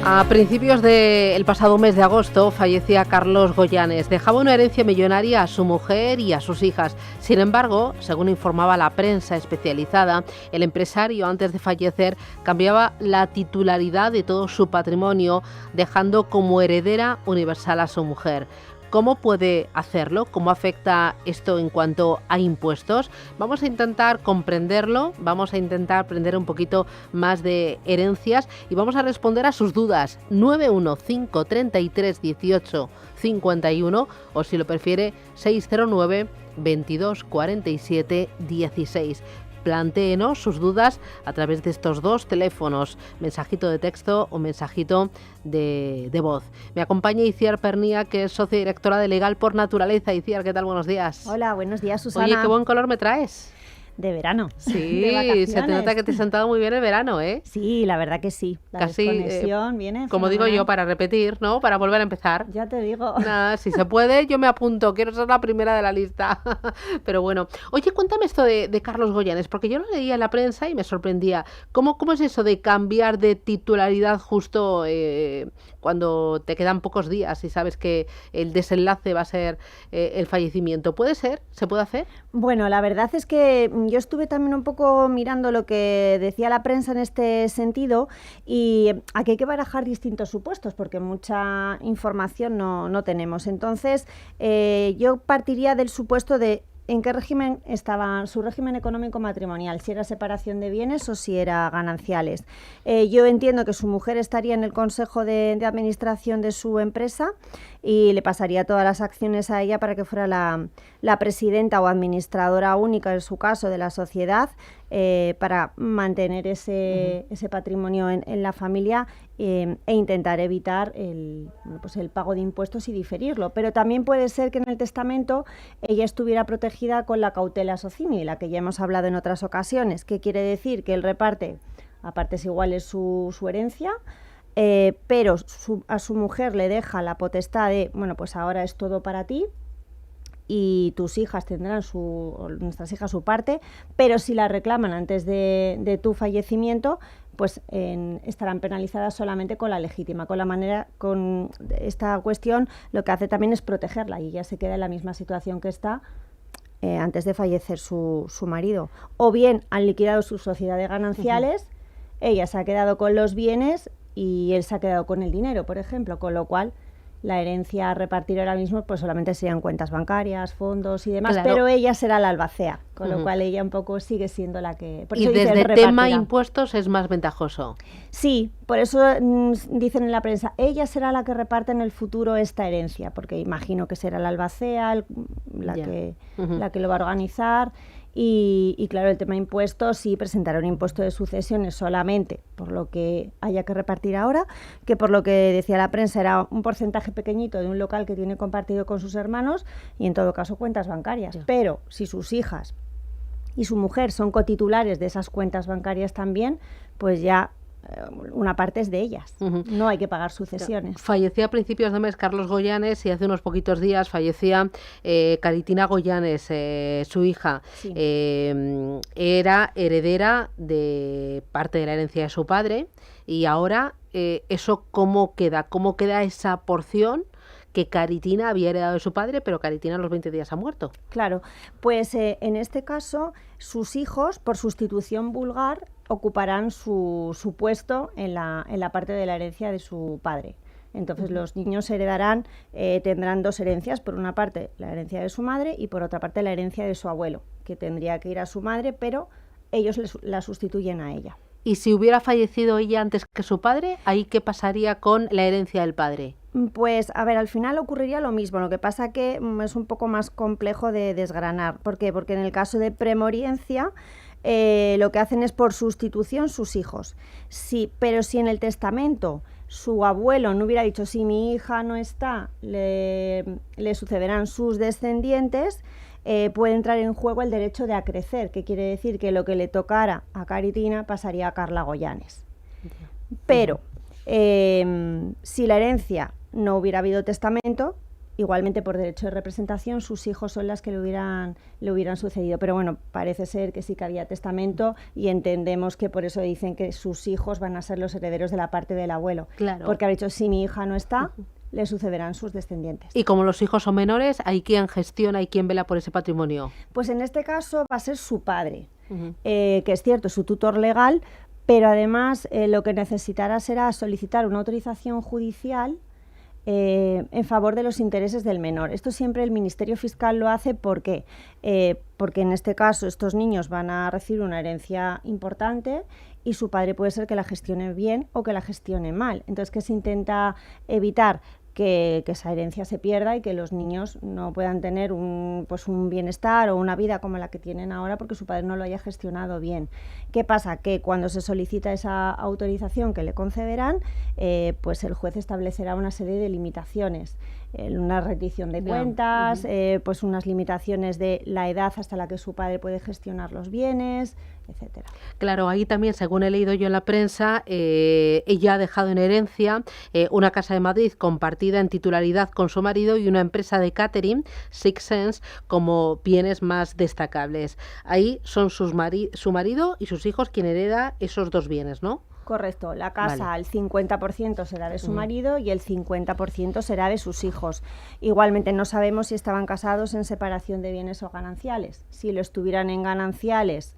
A principios del pasado mes de agosto fallecía Carlos Goyanes. Dejaba una herencia millonaria a su mujer y a sus hijas. Sin embargo, según informaba la prensa especializada, el empresario antes de fallecer cambiaba la titularidad de todo su patrimonio, dejando como heredera universal a su mujer. ¿Cómo puede hacerlo? ¿Cómo afecta esto en cuanto a impuestos? Vamos a intentar comprenderlo, vamos a intentar aprender un poquito más de herencias y vamos a responder a sus dudas. 915 33 18 51 o, si lo prefiere, 609 22 47 16. Plantéenos sus dudas a través de estos dos teléfonos, mensajito de texto o mensajito de voz. Me acompaña Itziar Pernía, que es socia directora de Legal por Naturaleza. Itziar, ¿qué tal? Buenos días. Hola, buenos días, Susana. Oye, qué buen color me traes. De verano. Sí, de se te nota que te has sentado muy bien el verano, ¿eh? Sí, la verdad que sí. La casi desconexión viene como fenomenal. digo yo, para repetir, ¿no? Para volver a empezar. Ya te digo. Nada, si se puede, yo me apunto. Quiero ser la primera de la lista. Pero bueno. Oye, cuéntame esto de Carlos Goyanes, porque yo lo leía en la prensa y me sorprendía. ¿Cómo es eso de cambiar de titularidad justo cuando te quedan pocos días y sabes que el desenlace va a ser el fallecimiento? ¿Puede ser? ¿Se puede hacer? Bueno, la verdad es que yo estuve también un poco mirando lo que decía la prensa en este sentido, y aquí hay que barajar distintos supuestos porque mucha información no tenemos. Entonces, yo partiría del supuesto de en qué régimen estaba su régimen económico matrimonial, si era separación de bienes o si era gananciales. Yo entiendo que su mujer estaría en el consejo de administración de su empresa y le pasaría todas las acciones a ella para que fuera la presidenta o administradora única, en su caso, de la sociedad, para mantener ese patrimonio en la familia e intentar evitar el pago de impuestos y diferirlo. Pero también puede ser que en el testamento ella estuviera protegida con la cautela socimi, la que ya hemos hablado en otras ocasiones. ¿Qué quiere decir? Que él reparte a partes iguales su herencia, pero a su mujer le deja la potestad de, bueno, pues ahora es todo para ti, y tus hijas tendrán nuestras hijas su parte, pero si la reclaman antes de tu fallecimiento, pues estarán penalizadas solamente con la legítima. Con esta cuestión lo que hace también es protegerla y ella se queda en la misma situación que está antes de fallecer su marido. O bien han liquidado su sociedad de gananciales, ella se ha quedado con los bienes y él se ha quedado con el dinero, por ejemplo, con lo cual la herencia a repartir ahora mismo pues solamente serían cuentas bancarias, fondos y demás, claro. Pero ella será la albacea, con lo cual ella un poco sigue siendo la que... Y desde el tema impuestos es más ventajoso. Sí, por eso dicen en la prensa, ella será la que reparte en el futuro esta herencia, porque imagino que será la albacea la que lo va a organizar. Y claro, el tema impuestos, sí presentará un impuesto de sucesiones solamente por lo que haya que repartir ahora, que por lo que decía la prensa era un porcentaje pequeñito de un local que tiene compartido con sus hermanos y en todo caso cuentas bancarias. Pero si sus hijas y su mujer son cotitulares de esas cuentas bancarias también, pues ya una parte es de ellas, no hay que pagar sucesiones. Fallecía a principios de mes Carlos Goyanes y hace unos poquitos días fallecía Caritina Goyanes, su hija. Sí. Era heredera de parte de la herencia de su padre y ahora eso ¿cómo queda esa porción que Caritina había heredado de su padre, pero Caritina a los 20 días ha muerto? Claro, pues en este caso sus hijos, por sustitución vulgar, ocuparán su puesto en la parte de la herencia de su padre. Entonces los niños heredarán, tendrán dos herencias, por una parte la herencia de su madre y por otra parte la herencia de su abuelo, que tendría que ir a su madre, pero ellos la sustituyen a ella. ¿Y si hubiera fallecido ella antes que su padre, ahí qué pasaría con la herencia del padre? Pues, a ver, al final ocurriría lo mismo, lo que pasa que es un poco más complejo de desgranar. ¿Por qué? Porque en el caso de premoriencia, lo que hacen es por sustitución sus hijos. Sí, pero si en el testamento su abuelo no hubiera dicho, si mi hija no está, le sucederán sus descendientes, puede entrar en juego el derecho de acrecer, que quiere decir que lo que le tocara a Caritina pasaría a Carla Goyanes. Pero si la herencia no hubiera habido testamento, igualmente por derecho de representación, sus hijos son las que le hubieran sucedido. Pero bueno, parece ser que sí que había testamento y entendemos que por eso dicen que sus hijos van a ser los herederos de la parte del abuelo. Claro. Porque ha dicho, si mi hija no está, le sucederán sus descendientes. Y como los hijos son menores, ¿hay quien gestiona y quien vela por ese patrimonio? Pues en este caso va a ser su padre, que es cierto, su tutor legal, pero además lo que necesitará será solicitar una autorización judicial en favor de los intereses del menor. Esto siempre el Ministerio Fiscal lo hace. ¿Por qué? Porque en este caso estos niños van a recibir una herencia importante y su padre puede ser que la gestione bien o que la gestione mal. Entonces, ¿qué se intenta evitar? Que esa herencia se pierda y que los niños no puedan tener un bienestar o una vida como la que tienen ahora porque su padre no lo haya gestionado bien. ¿Qué pasa? Que cuando se solicita esa autorización que le concederán, pues el juez establecerá una serie de limitaciones. Una rendición de cuentas, pues unas limitaciones de la edad hasta la que su padre puede gestionar los bienes, etcétera. Claro, ahí también, según he leído yo en la prensa, ella ha dejado en herencia una casa de Madrid compartida en titularidad con su marido y una empresa de catering, Six Sense, como bienes más destacables. Ahí son su marido y sus hijos quien hereda esos dos bienes, ¿no? Correcto, la casa el 50% será de su marido y el 50% será de sus hijos. Igualmente no sabemos si estaban casados en separación de bienes o gananciales. Si lo estuvieran en gananciales,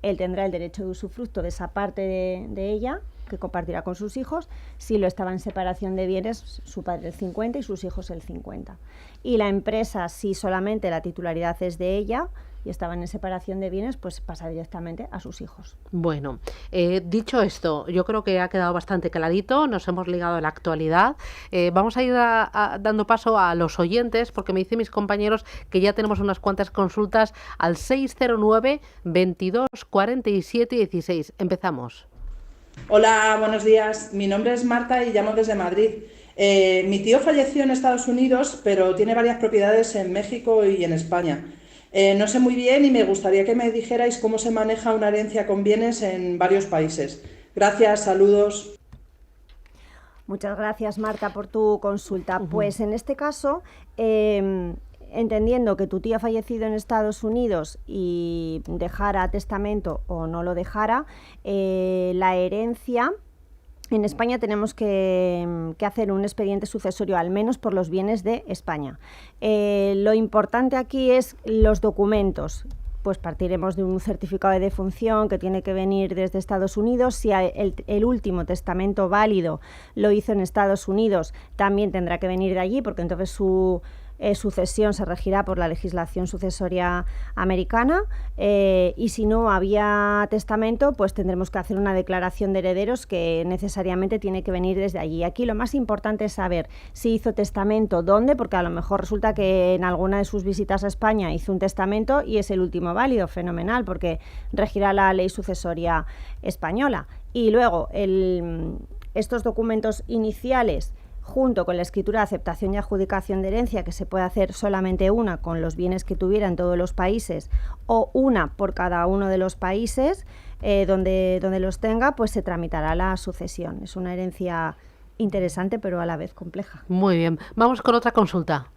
él tendrá el derecho de usufructo de esa parte de ella, que compartirá con sus hijos. Si lo estaba en separación de bienes, su padre el 50 y sus hijos el 50. Y la empresa, si solamente la titularidad es de ella y estaban en separación de bienes, pues pasa directamente a sus hijos. Bueno, dicho esto, yo creo que ha quedado bastante clarito, nos hemos ligado a la actualidad. Vamos a ir dando paso a los oyentes, porque me dicen mis compañeros que ya tenemos unas cuantas consultas al 609 22 47 16. Empezamos. Hola, buenos días. Mi nombre es Marta y llamo desde Madrid. Mi tío falleció en Estados Unidos, pero tiene varias propiedades en México y en España. No sé muy bien y me gustaría que me dijerais cómo se maneja una herencia con bienes en varios países. Gracias, saludos. Muchas gracias, Marta, por tu consulta. Pues en este caso, entendiendo que tu tía ha fallecido en Estados Unidos y dejara testamento o no lo dejara, la herencia... En España tenemos que hacer un expediente sucesorio, al menos por los bienes de España. Lo importante aquí es los documentos. Pues partiremos de un certificado de defunción que tiene que venir desde Estados Unidos. Si el último testamento válido lo hizo en Estados Unidos, también tendrá que venir de allí, porque entonces su sucesión se regirá por la legislación sucesoria americana, y si no había testamento, pues tendremos que hacer una declaración de herederos que necesariamente tiene que venir desde allí. Aquí lo más importante es saber si hizo testamento, dónde, porque a lo mejor resulta que en alguna de sus visitas a España hizo un testamento y es el último válido, fenomenal, porque regirá la ley sucesoria española. Y luego estos documentos iniciales, junto con la escritura de aceptación y adjudicación de herencia, que se puede hacer solamente una con los bienes que tuviera en todos los países o una por cada uno de los países donde los tenga, pues se tramitará la sucesión. Es una herencia interesante, pero a la vez compleja. Muy bien, vamos con otra consulta.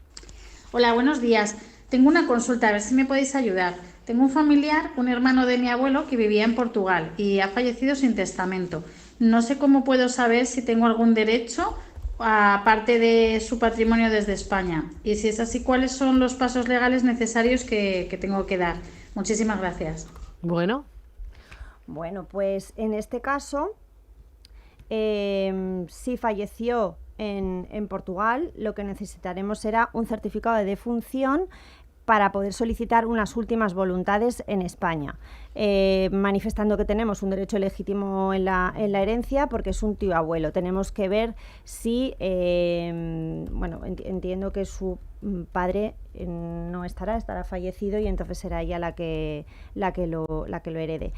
Hola, buenos días. Tengo una consulta, a ver si me podéis ayudar. Tengo un familiar, un hermano de mi abuelo, que vivía en Portugal y ha fallecido sin testamento. No sé cómo puedo saber si tengo algún derecho aparte de su patrimonio desde España. Y si es así, ¿cuáles son los pasos legales necesarios que tengo que dar? Muchísimas gracias. Bueno, pues en este caso, si falleció en Portugal, lo que necesitaremos será un certificado de defunción para poder solicitar unas últimas voluntades en España, manifestando que tenemos un derecho legítimo en la herencia porque es un tío abuelo. Tenemos que ver si, entiendo que su padre no estará fallecido y entonces será ella la que lo herede.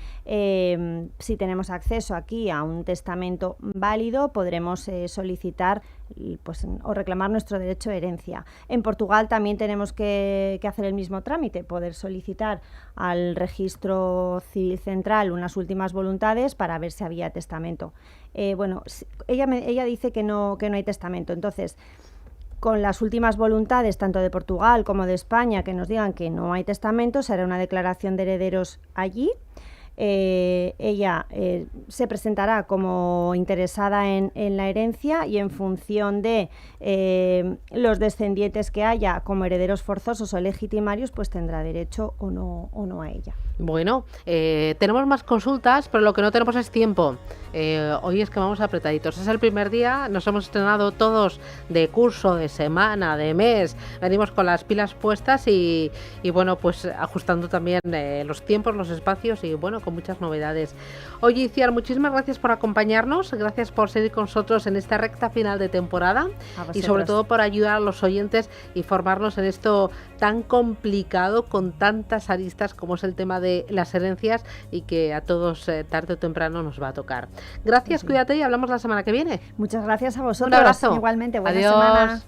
Si tenemos acceso aquí a un testamento válido, podremos solicitar o reclamar nuestro derecho de herencia. En Portugal también tenemos que hacer el mismo trámite, poder solicitar al registro civil central unas últimas voluntades para ver si había testamento. Ella dice que no hay testamento, entonces con las últimas voluntades tanto de Portugal como de España que nos digan que no hay testamento, se hará una declaración de herederos allí. Ella se presentará como interesada en la herencia y en función de los descendientes que haya como herederos forzosos o legitimarios, pues tendrá derecho o no a ella. Bueno, tenemos más consultas, pero lo que no tenemos es tiempo. Hoy es que vamos apretaditos. Es el primer día, nos hemos estrenado todos de curso, de semana, de mes. Venimos con las pilas puestas y bueno, pues ajustando también los tiempos, los espacios y bueno, con muchas novedades. Oye, Itziar, muchísimas gracias por acompañarnos, gracias por seguir con nosotros en esta recta final de temporada y sobre todo por ayudar a los oyentes y formarnos en esto tan complicado con tantas aristas como es el tema de las herencias y que a todos tarde o temprano nos va a tocar. Gracias, cuídate y hablamos la semana que viene. Muchas gracias a vosotros. Un abrazo. Igualmente, buena Adiós. semana.